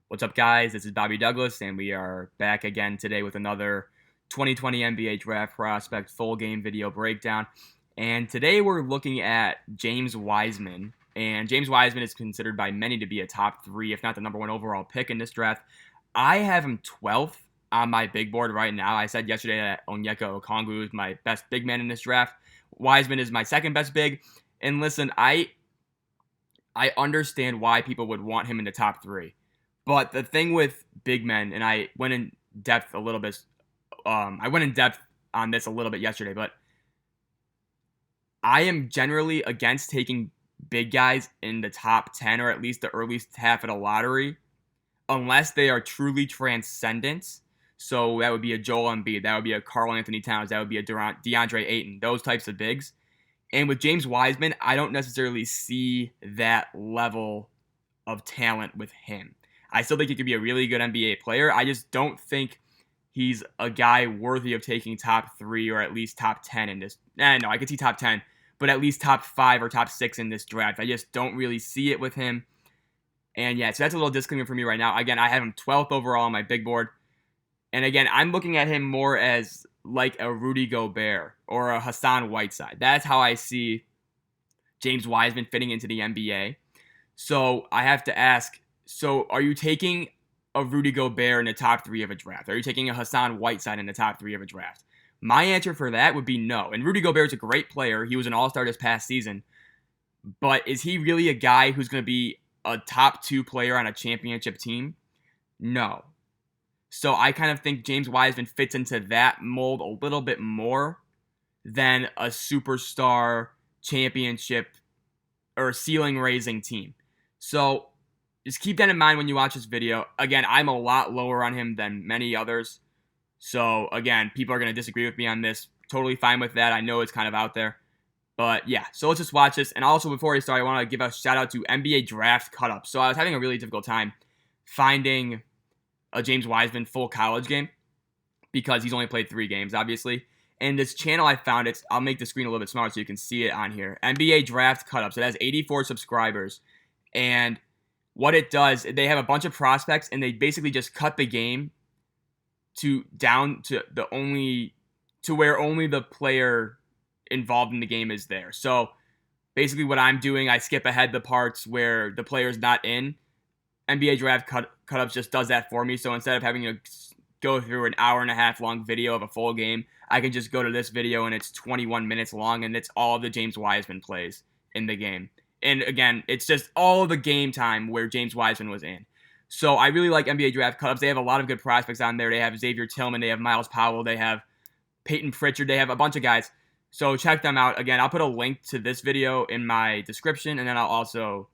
What's up, guys? This is Bobby Douglas, and we are back again today with another 2020 NBA Draft Prospect full game video breakdown. And today we're looking at James Wiseman. And James Wiseman is considered by many to be a top three, if not the number one overall pick in this draft. I have him 12th on my big board right now. I said yesterday that Onyeka Okongwu is my best big man in this draft. Wiseman is my second best big. And listen, I understand why people would want him in the top three. But the thing with big men, and I went in depth a little bit. I went in depth on this a little bit yesterday, but I am generally against taking big guys in the top 10 or at least the early half of the lottery unless they are truly transcendent. So that would be a Joel Embiid, that would be a Karl Anthony Towns, that would be a DeAndre Ayton, those types of bigs. And with James Wiseman, I don't necessarily see that level of talent with him. I still think he could be a really good NBA player. I just don't think he's a guy worthy of taking top three or at least top 10 in this. No, I could see top 10, but at least top 5 or top 6 in this draft. I just don't really see it with him. And yeah, so that's a little disclaimer for me right now. Again, I have him 12th overall on my big board. And again, I'm looking at him more as like a Rudy Gobert or a Hassan Whiteside. That's how I see James Wiseman fitting into the NBA. So I have to ask, so are you taking a Rudy Gobert in the top 3 of a draft? Are you taking a Hassan Whiteside in the top 3 of a draft? My answer for that would be no. And Rudy Gobert is a great player. He was an all-star this past season. But is he really a guy who's going to be a top 2 player on a championship team? No. So I kind of think James Wiseman fits into that mold a little bit more than a superstar championship or ceiling-raising team. So just keep that in mind when you watch this video. Again, I'm a lot lower on him than many others. So, again, people are going to disagree with me on this. Totally fine with that. I know it's kind of out there. But, yeah, so let's just watch this. And also, before I start, I want to give a shout-out to NBA Draft Cut-Up. So I was having a really difficult time finding a James Wiseman full college game because he's only played 3 games, obviously. And this channel I found, I'll make the screen a little bit smaller so you can see it on here. NBA Draft Cut-Ups. It has 84 subscribers. And what it does, they have a bunch of prospects, and they basically just cut the game down to where only the player involved in the game is there. So basically what I'm doing, I skip ahead the parts where the player's not in. NBA Draft Cut-Ups just does that for me. So instead of having to go through an hour and a half long video of a full game, I can just go to this video and it's 21 minutes long, and it's all the James Wiseman plays in the game. And again, it's just all the game time where James Wiseman was in. So I really like NBA Draft Cut-Ups. They have a lot of good prospects on there. They have Xavier Tillman. They have Miles Powell. They have Peyton Pritchard. They have a bunch of guys. So check them out. Again, I'll put a link to this video in my description, and then I'll also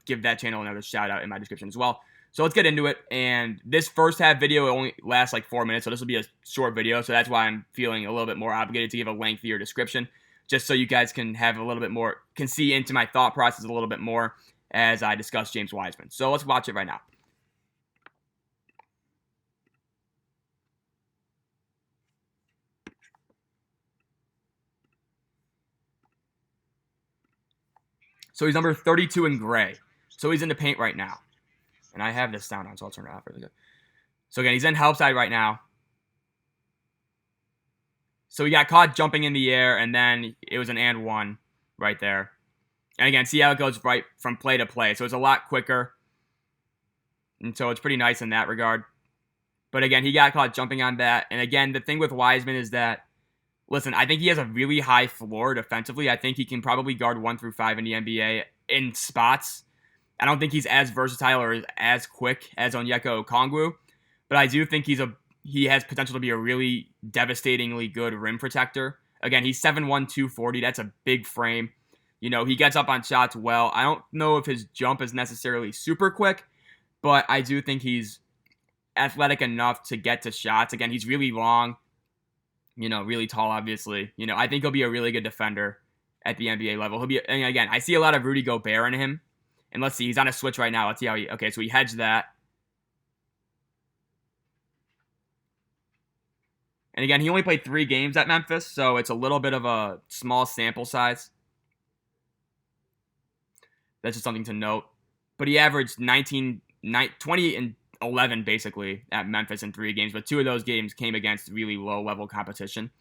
give that channel another shout out in my description as well. So let's get into it. And this first half video only lasts like 4 minutes, so this will be a short video. So that's why I'm feeling a little bit more obligated to give a lengthier description, just so you guys can have a little bit more, can see into my thought process a little bit more as I discuss James Wiseman. So let's watch it right now. So he's number 32 in gray. So he's in the paint right now. And I have this sound on, so I'll turn it off really good. So again, he's in help side right now. So he got caught jumping in the air, and then it was an and one right there. And again, see how it goes right from play to play. So it's a lot quicker. And so it's pretty nice in that regard. But again, he got caught jumping on that. And again, the thing with Wiseman is that, listen, I think he has a really high floor defensively. I think he can probably guard 1 through 5 in the NBA in spots. I don't think he's as versatile or as quick as Onyeka Okongwu. But I do think he has potential to be a really devastatingly good rim protector. Again, he's 7'1", 240. That's a big frame. You know, he gets up on shots well. I don't know if his jump is necessarily super quick, but I do think he's athletic enough to get to shots. Again, he's really long, you know, really tall, obviously. You know, I think he'll be a really good defender at the NBA level. And again, I see a lot of Rudy Gobert in him. And let's see, he's on a switch right now. Let's see how okay, so he hedged that. And again, he only played 3 games at Memphis, so it's a little bit of a small sample size. That's just something to note. But he averaged 20 and 11 basically at Memphis in 3 games, but 2 of those games came against really low-level competition.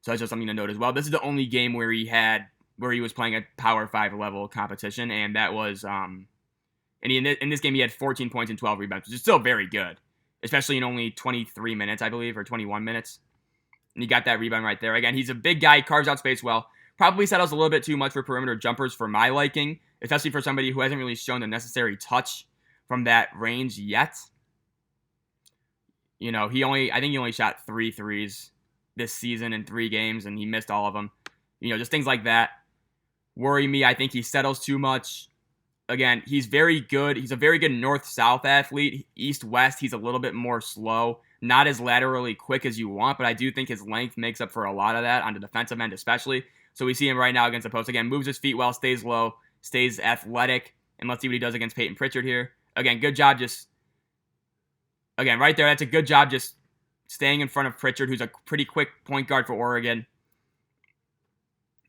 So that's just something to note as well. This is the only game where he was playing at Power 5 level competition, and that was in this game he had 14 points and 12 rebounds, which is still very good, especially in only 23 minutes, I believe, or 21 minutes. And he got that rebound right there. Again, he's a big guy, carves out space well. Probably settles a little bit too much for perimeter jumpers for my liking, especially for somebody who hasn't really shown the necessary touch from that range yet. You know, I think he only shot 3 threes this season in 3 games, and he missed all of them. You know, just things like that worry me. I think he settles too much. Again, he's very good. He's a very good north-south athlete. East-west, he's a little bit more slow. Not as laterally quick as you want, but I do think his length makes up for a lot of that on the defensive end especially. So we see him right now against the post. Again, moves his feet well, stays low, stays athletic. And let's see what he does against Peyton Pritchard here. Again, good job again, right there, that's a good job just staying in front of Pritchard, who's a pretty quick point guard for Oregon.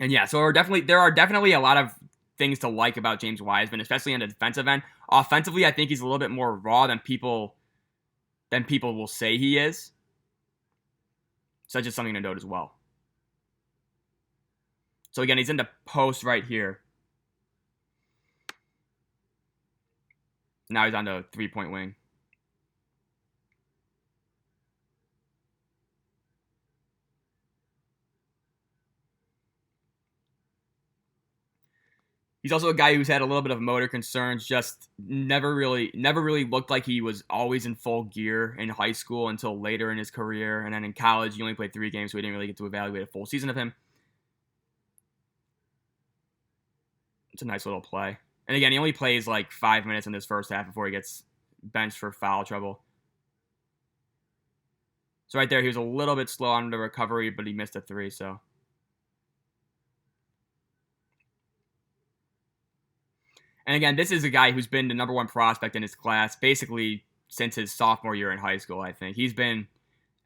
And yeah, so there are definitely a lot of things to like about James Wiseman, especially on the defensive end. Offensively, I think he's a little bit more raw than people will say he is. So that's just something to note as well. So again, he's in the post right here. Now he's on the 3-point wing. He's also a guy who's had a little bit of motor concerns, just never really looked like he was always in full gear in high school until later in his career. And then in college, he only played 3 games, so we didn't really get to evaluate a full season of him. It's a nice little play. And again, he only plays like 5 minutes in this first half before he gets benched for foul trouble. So right there, he was a little bit slow on the recovery, but he missed a 3, so. And again, this is a guy who's been the number 1 prospect in his class basically since his sophomore year in high school, I think. He's been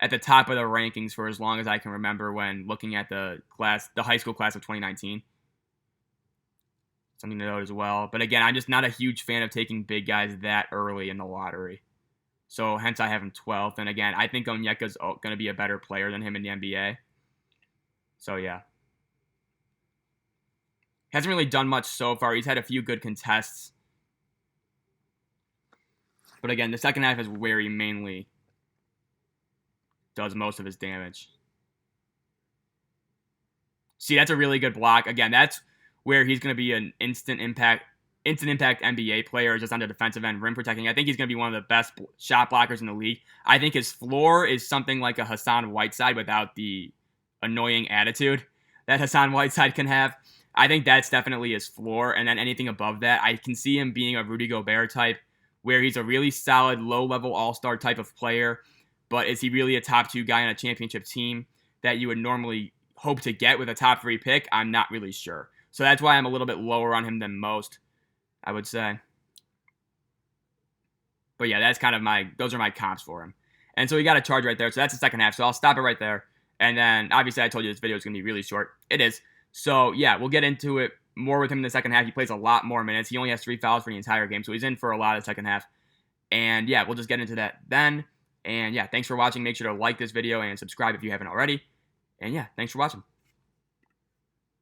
at the top of the rankings for as long as I can remember when looking at the high school class of 2019. Something to note as well. But again, I'm just not a huge fan of taking big guys that early in the lottery. So hence I have him 12th. And again, I think Onyeka's going to be a better player than him in the NBA. So yeah. Hasn't really done much so far. He's had a few good contests. But again, the second half is where he mainly does most of his damage. See, that's a really good block. Again, that's where he's going to be an instant impact NBA player, just on the defensive end, rim protecting. I think he's going to be one of the best shot blockers in the league. I think his floor is something like a Hassan Whiteside without the annoying attitude that Hassan Whiteside can have. I think that's definitely his floor, and then anything above that, I can see him being a Rudy Gobert type, where he's a really solid, low-level all-star type of player, but is he really a top 2 guy on a championship team that you would normally hope to get with a top 3 pick? I'm not really sure. So that's why I'm a little bit lower on him than most, I would say. But yeah, that's kind of those are my comps for him. And so he got a charge right there, so that's the second half, so I'll stop it right there. And then, obviously, I told you this video is going to be really short. It is. So, yeah, we'll get into it more with him in the second half. He plays a lot more minutes. He only has 3 fouls for the entire game, so he's in for a lot of the second half. And, yeah, we'll just get into that then. And, yeah, thanks for watching. Make sure to like this video and subscribe if you haven't already. And, yeah, thanks for watching.